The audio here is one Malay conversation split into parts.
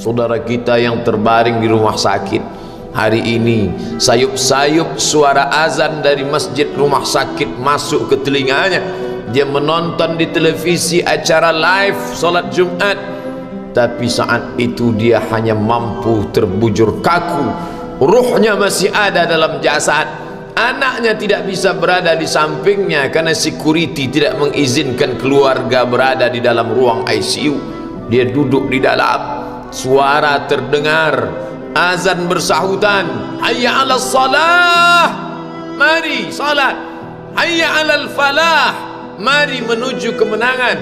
saudara kita yang terbaring di rumah sakit. Hari ini sayup-sayup suara azan dari masjid rumah sakit masuk ke telinganya. Dia menonton di televisi acara live solat Jumat, tapi saat itu dia hanya mampu terbujur kaku. Ruhnya masih ada dalam jasad. Anaknya tidak bisa berada di sampingnya karena security tidak mengizinkan keluarga berada di dalam ruang ICU. Dia duduk di dalam, suara terdengar, azan bersahutan, hayya 'alas salah, mari salat, hayya 'alal falah, mari menuju kemenangan.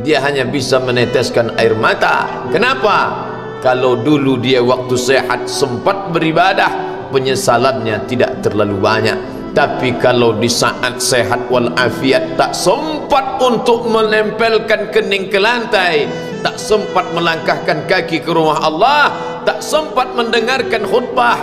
Dia hanya bisa meneteskan air mata. Kenapa? Kalau dulu dia waktu sehat sempat beribadah, penyesalannya tidak terlalu banyak. Tapi kalau di saat sehat walafiat tak sempat untuk menempelkan kening ke lantai, tak sempat melangkahkan kaki ke rumah Allah, tak sempat mendengarkan khutbah,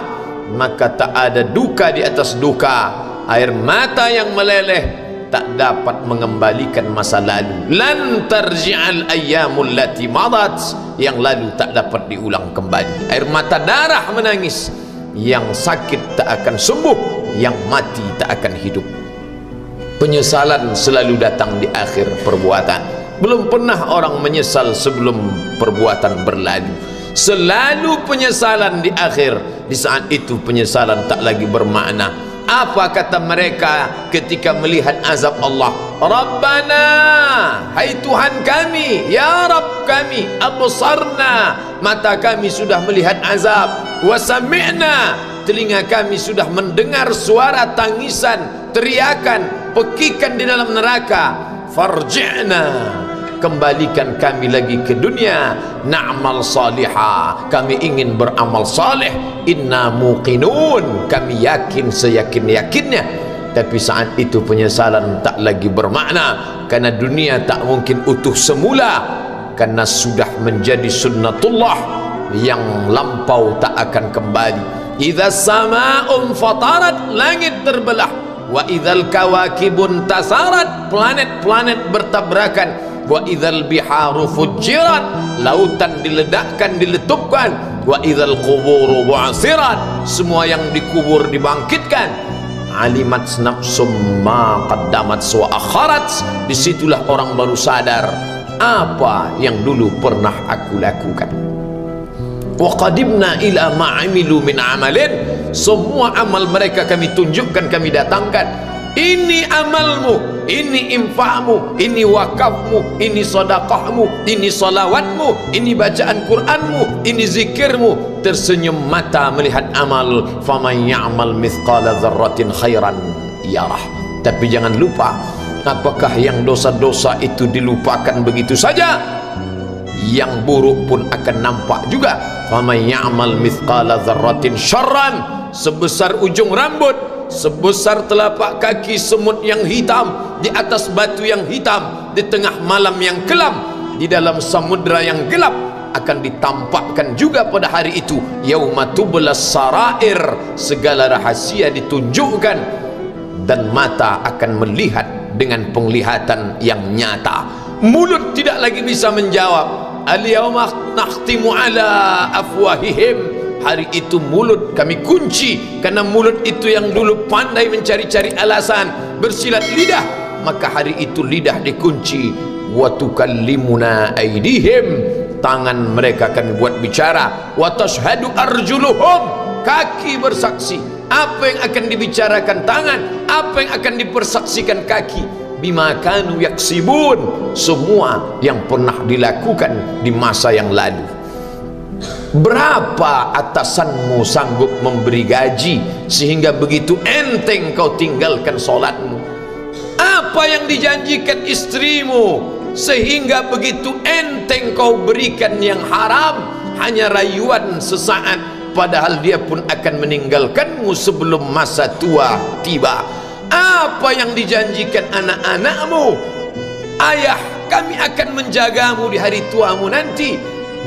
maka tak ada duka di atas duka. Air mata yang meleleh tak dapat mengembalikan masa lalu. Lan tarji'al ayyamul lati madat, yang lalu tak dapat diulang kembali. Air mata darah menangis, yang sakit tak akan sembuh, yang mati tak akan hidup. Penyesalan selalu datang di akhir perbuatan. Belum pernah orang menyesal sebelum perbuatan berlalu. Selalu penyesalan di akhir. Di saat itu penyesalan tak lagi bermakna. Apa kata mereka ketika melihat azab Allah? Rabbana, hai Tuhan kami, ya Rabb kami, absarna, mata kami sudah melihat azab, wa sami'na, telinga kami sudah mendengar suara tangisan, teriakan, pekikan di dalam neraka. Farji'na, kembalikan kami lagi ke dunia, na'mal salihah, kami ingin beramal saleh, inna muqinun, kami yakin seyakin-yakinnya. Tapi saat itu penyesalan tak lagi bermakna, karena dunia tak mungkin utuh semula, karena sudah menjadi sunnatullah yang lampau tak akan kembali. Idza sama'un fatarat, langit terbelah, wa idzal kawakibun tasarat, planet-planet bertabrakan, wa idzal biharu fujirat, lautan diledakkan, diletupkan, wa idzal quburu bu'asirat, semua yang dikubur dibangkitkan. Alimat nafsum ma qaddamat wa akharat, disitulah orang baru sadar apa yang dulu pernah aku lakukan. Wa qadimna ila ma amilu min amalin, semua amal mereka kami tunjukkan, kami datangkan. Ini amalmu, ini infakmu, ini wakafmu, ini sedekahmu, ini salawatmu, ini bacaan Qur'anmu, ini zikirmu. Tersenyum mata melihat amal. Faman ya'mal mithqala dzarratin khairan yarah. Tapi jangan lupa, apakah yang dosa-dosa itu dilupakan begitu saja? Yang buruk pun akan nampak juga. Faman ya'mal mithqala dzarratin syarran, sebesar ujung rambut, sebesar telapak kaki semut yang hitam, di atas batu yang hitam, di tengah malam yang kelam, di dalam samudra yang gelap, akan ditampakkan juga pada hari itu. Yauma tublas sarair, segala rahasia ditunjukkan, dan mata akan melihat dengan penglihatan yang nyata. Mulut tidak lagi bisa menjawab. Al-yauma nakhtimu ala afwahihim, hari itu mulut kami kunci, karena mulut itu yang dulu pandai mencari-cari alasan, bersilat lidah, maka hari itu lidah dikunci. Wa tukallimuna aydihim, tangan mereka kami buat bicara. Wa tashhadu arjuluhum, kaki bersaksi. Apa yang akan dibicarakan tangan, apa yang akan dipersaksikan kaki. Bima kanu yaksibun, semua yang pernah dilakukan di masa yang lalu. Berapa atasanmu sanggup memberi gaji sehingga begitu enteng kau tinggalkan solatmu? Apa yang dijanjikan istrimu sehingga begitu enteng kau berikan yang haram, hanya rayuan sesaat, padahal dia pun akan meninggalkanmu sebelum masa tua tiba? Apa yang dijanjikan anak-anakmu? Ayah, kami akan menjagamu di hari tuamu nanti,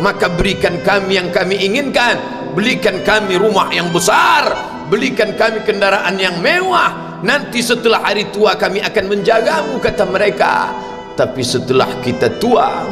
maka berikan kami yang kami inginkan, belikan kami rumah yang besar, belikan kami kendaraan yang mewah, nanti setelah hari tua kami akan menjagamu, kata mereka. Tapi setelah kita tua,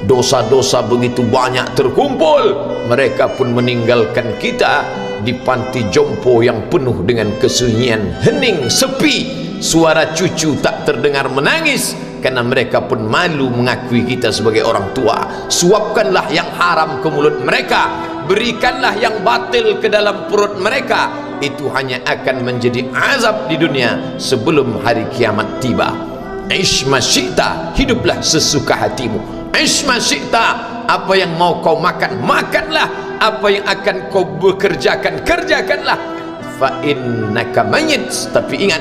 dosa-dosa begitu banyak terkumpul, mereka pun meninggalkan kita di panti jompo yang penuh dengan kesunyian, hening, sepi, suara cucu tak terdengar menangis, karena mereka pun malu mengakui kita sebagai orang tua. Suapkanlah yang haram ke mulut mereka, berikanlah yang batil ke dalam perut mereka, itu hanya akan menjadi azab di dunia sebelum hari kiamat tiba. Ish ma syi'ta, hiduplah sesuka hatimu. Ish ma syi'ta, apa yang mau kau makan, makanlah. Apa yang akan kau bekerjakan, kerjakanlah. Fa innaka mayyit, tapi ingat,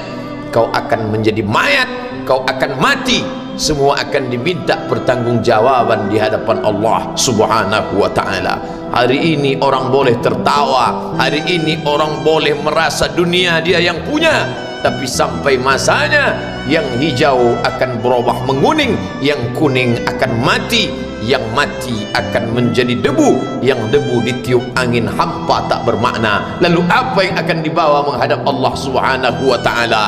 kau akan menjadi mayat, kau akan mati. Semua akan diminta pertanggungjawaban di hadapan Allah Subhanahu wa ta'ala. Hari ini orang boleh tertawa, hari ini orang boleh merasa dunia dia yang punya, tapi sampai masanya yang hijau akan berubah menguning, yang kuning akan mati, yang mati akan menjadi debu, yang debu ditiup angin hampa tak bermakna. Lalu apa yang akan dibawa menghadap Allah Subhanahu wa ta'ala?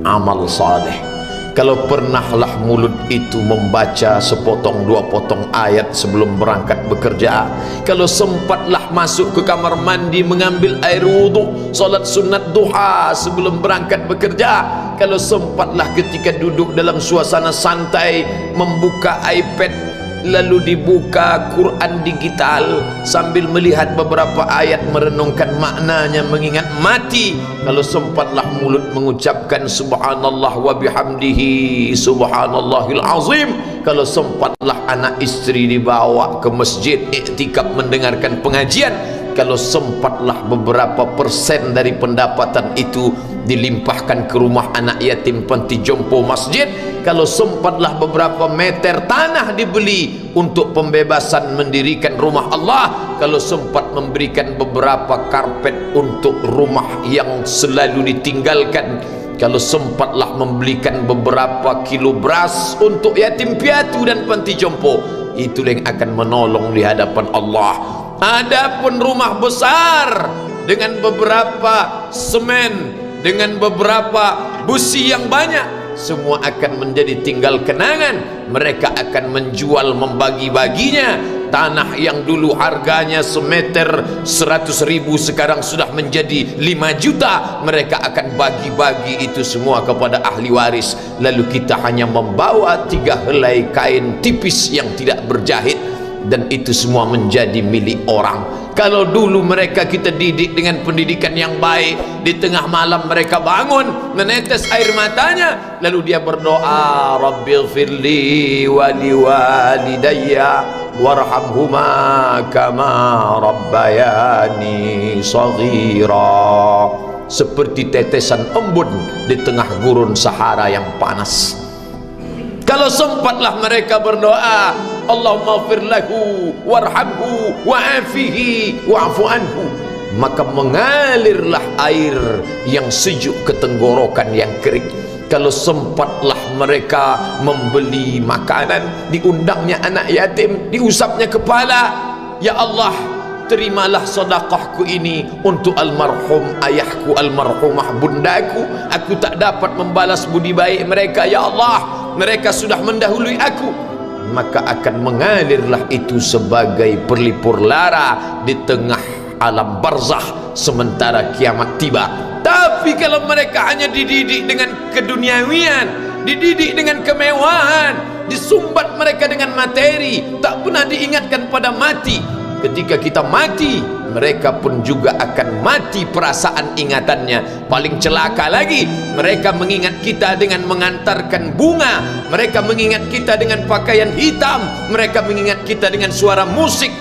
Amal saleh. Kalau pernahlah mulut itu membaca sepotong dua potong ayat sebelum berangkat bekerja, kalau sempatlah masuk ke kamar mandi mengambil air wudhu, solat sunat duha sebelum berangkat bekerja, kalau sempatlah ketika duduk dalam suasana santai membuka iPad lalu dibuka Quran digital sambil melihat beberapa ayat, merenungkan maknanya, mengingat mati, kalau sempatlah mulut mengucapkan subhanallah wa bihamdihi subhanallahil azim, kalau sempatlah anak istri dibawa ke masjid iktikaf mendengarkan pengajian, kalau sempatlah beberapa persen dari pendapatan itu dilimpahkan ke rumah anak yatim panti jompo masjid, kalau sempatlah beberapa meter tanah dibeli untuk pembebasan mendirikan rumah Allah, kalau sempat memberikan beberapa karpet untuk rumah yang selalu ditinggalkan, kalau sempatlah membelikan beberapa kilo beras untuk yatim piatu dan panti jompo, itu yang akan menolong di hadapan Allah. Adapun rumah besar dengan beberapa semen, dengan beberapa busi yang banyak, semua akan menjadi tinggal kenangan. Mereka akan menjual, membagi-baginya. Tanah yang dulu harganya semeter 100.000 sekarang sudah menjadi 5 juta. Mereka akan bagi-bagi itu semua kepada ahli waris. Lalu kita hanya membawa 3 helai kain tipis yang tidak berjahit, dan itu semua menjadi milik orang. Kalau dulu mereka kita didik dengan pendidikan yang baik, di tengah malam mereka bangun menetes air matanya, lalu dia berdoa, Rabbighfirli wa liwalidayya warhamhuma kama rabbayani shaghira, seperti tetesan embun di tengah gurun Sahara yang panas. Kalau sempatlah mereka berdoa, Allahumma fir lahu warhamhu wa'afihi wa'fu anhu, maka mengalirlah air yang sejuk ke tenggorokan yang kering. Kalau sempatlah mereka membeli makanan, diundangnya anak yatim, diusapnya kepala, ya Allah, terimalah sedekahku ini untuk almarhum ayahku, almarhumah bundaku. Aku tak dapat membalas budi baik mereka, ya Allah, mereka sudah mendahului aku. Maka akan mengalirlah itu sebagai perlipur lara di tengah alam barzakh sementara kiamat tiba. Tapi kalau mereka hanya dididik dengan keduniawian, dididik dengan kemewahan, disumbat mereka dengan materi, tak pernah diingatkan pada mati. Ketika kita mati, mereka pun juga akan mati perasaan ingatannya. Paling celaka lagi, mereka mengingat kita dengan mengantarkan bunga, mereka mengingat kita dengan pakaian hitam, mereka mengingat kita dengan suara musik,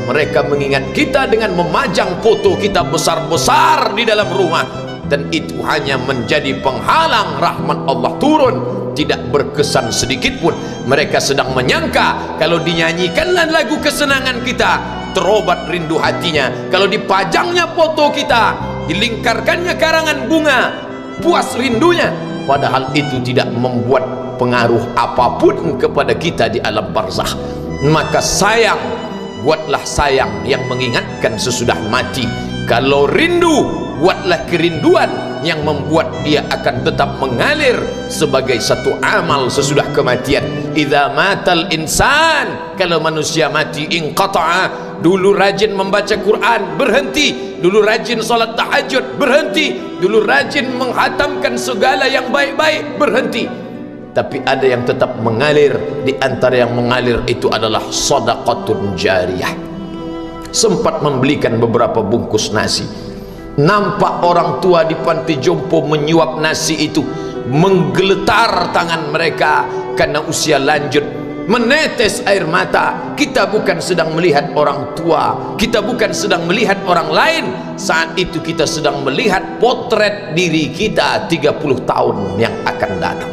mereka mengingat kita dengan memajang foto kita besar-besar di dalam rumah. Dan itu hanya menjadi penghalang rahmat Allah turun, tidak berkesan sedikit pun. Mereka sedang menyangka kalau dinyanyikanlah lagu kesenangan kita, terobat rindu hatinya. Kalau dipajangnya foto kita, dilingkarkannya karangan bunga, puas rindunya. Padahal itu tidak membuat pengaruh apapun kepada kita di alam barzakh. Maka sayang, buatlah sayang yang mengingatkan sesudah mati. Kalau rindu, buatlah kerinduan yang membuat dia akan tetap mengalir sebagai satu amal sesudah kematian. Idza matal insan, kalau manusia mati, inqata'a, dulu rajin membaca Quran berhenti, dulu rajin salat tahajud berhenti, dulu rajin menghatamkan segala yang baik-baik berhenti. Tapi ada yang tetap mengalir. Di antara yang mengalir itu adalah shadaqatun jariyah. Sempat membelikan beberapa bungkus nasi, nampak orang tua di panti jompo menyuap nasi itu, menggeletar tangan mereka karena usia lanjut, menetes air mata. Kita bukan sedang melihat orang tua, kita bukan sedang melihat orang lain, saat itu kita sedang melihat potret diri kita 30 tahun yang akan datang.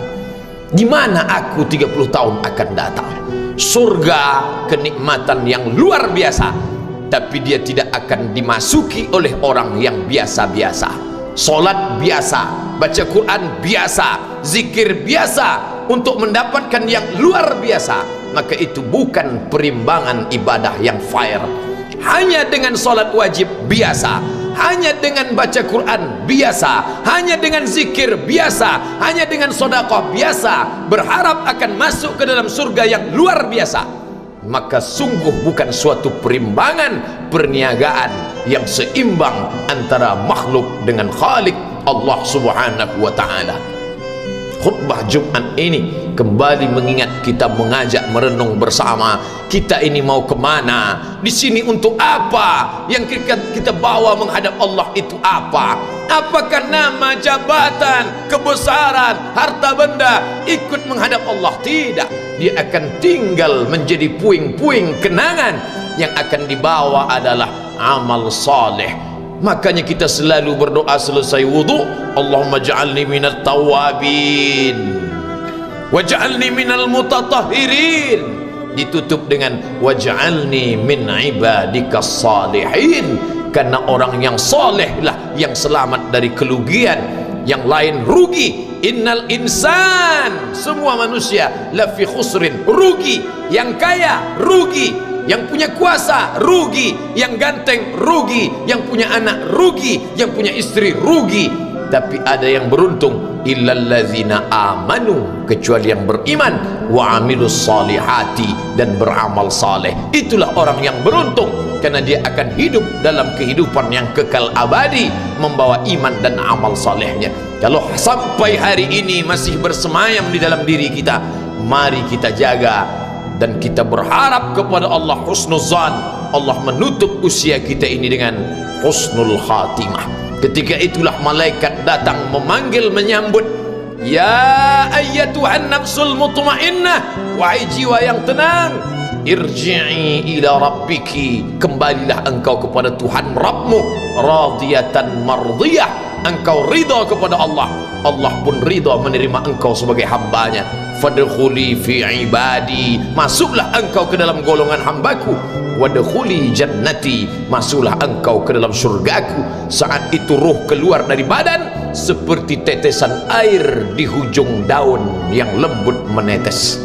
Di mana aku 30 tahun akan datang? Surga, kenikmatan yang luar biasa, tapi dia tidak akan dimasuki oleh orang yang biasa-biasa. Solat biasa, baca Quran biasa, zikir biasa, untuk mendapatkan yang luar biasa, maka itu bukan perimbangan ibadah yang fair. Hanya dengan solat wajib biasa, hanya dengan baca Quran biasa, hanya dengan zikir biasa, hanya dengan sedekah biasa, berharap akan masuk ke dalam surga yang luar biasa, maka sungguh bukan suatu perimbangan perniagaan yang seimbang antara makhluk dengan Khalik Allah Subhanahu wa ta'ala. Khutbah Jumat ini kembali mengingat kita, mengajak merenung bersama, kita ini mau kemana, di sini untuk apa, yang kita bawa menghadap Allah itu apa? Apakah nama, jabatan, kebesaran, harta benda ikut menghadap Allah? Tidak, dia akan tinggal menjadi puing-puing kenangan. Yang akan dibawa adalah amal saleh. Makanya kita selalu berdoa selesai wudu, Allahumma ja'alni minat tawabin waj'alni minal mutatahhirin, ditutup dengan waj'alni min ibadikas salihin, karena orang yang soleh lah yang selamat dari kerugian, yang lain rugi. Innal insan, semua manusia, lafi khusrin, rugi. Yang kaya rugi, yang punya kuasa rugi, yang ganteng rugi, yang punya anak rugi, yang punya istri rugi. Tapi ada yang beruntung, illallazina amanu, kecuali yang beriman, wa amilus salihati, dan beramal saleh. Itulah orang yang beruntung, karena dia akan hidup dalam kehidupan yang kekal abadi, membawa iman dan amal salehnya. Kalau sampai hari ini masih bersemayam di dalam diri kita, mari kita jaga, dan kita berharap kepada Allah husnuzan, Allah menutup usia kita ini dengan husnul khatimah. Ketika itulah malaikat datang memanggil, menyambut, ya ayyatuhan nafsul mutmainnah, wahai jiwa yang tenang, irji'i ila rabbiki, kembalilah engkau kepada Tuhan Rabbmu, radiyatan mardiyah, engkau ridha kepada Allah, Allah pun ridha menerima engkau sebagai hambanya. Fadkhuli fi ibadi, masuklah engkau ke dalam golongan hambaku. Wadkhuli jannati, masuklah engkau ke dalam surgaku. Saat itu ruh keluar dari badan seperti tetesan air di hujung daun yang lembut menetes.